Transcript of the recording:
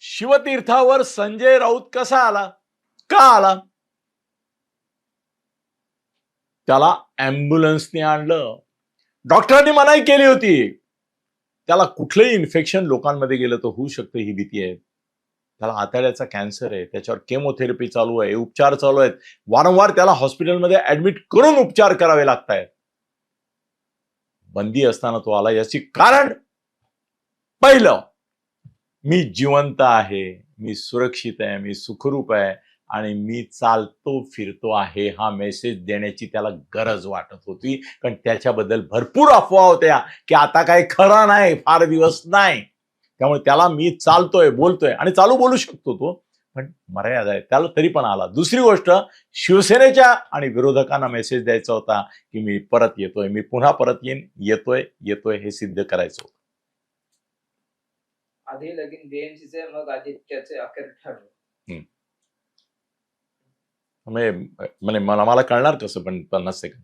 शिवतीर्थावर संजय राऊत कसा आला, का आला? त्याला अँब्युलन्सने आणलं. डॉक्टरांनी मनाई केली होती. त्याला कुठलंही इन्फेक्शन लोकांमध्ये गेलं तर होऊ शकतं, ही भीती आहे. त्याला आतड्याचा कॅन्सर आहे, त्याच्यावर केमोथेरपी चालू आहे, उपचार चालू आहेत. वारंवार त्याला हॉस्पिटलमध्ये ऍडमिट करून उपचार करावे लागतायत. बंदी असताना तो आला. याची कारण पहिलं, मी जिवंत आहे, मी सुरक्षित आहे, मी सुखरूप आहे आणि मी चालतो फिरतो आहे, हा मेसेज देण्याची त्याला गरज वाटत होती. कारण त्याच्याबद्दल भरपूर अफवा होत्या की आता काही खरं नाही, फार दिवस नाही. त्यामुळे त्याला मी चालतोय, बोलतोय आणि चालू बोलू शकतो तो, पण मर्यादा आहे. त्याला तरी पण आला. दुसरी गोष्ट, शिवसेनेच्या आणि विरोधकांना मेसेज द्यायचा होता की मी परत येतोय, मी पुन्हा परत येईन, येतोय हे सिद्ध करायचं होतं. आधी लगीन बीएमसीचे, मग आदित्याचे अखेर ठरलं. म्हणजे मला कळणार कसं पण 50 सेकंद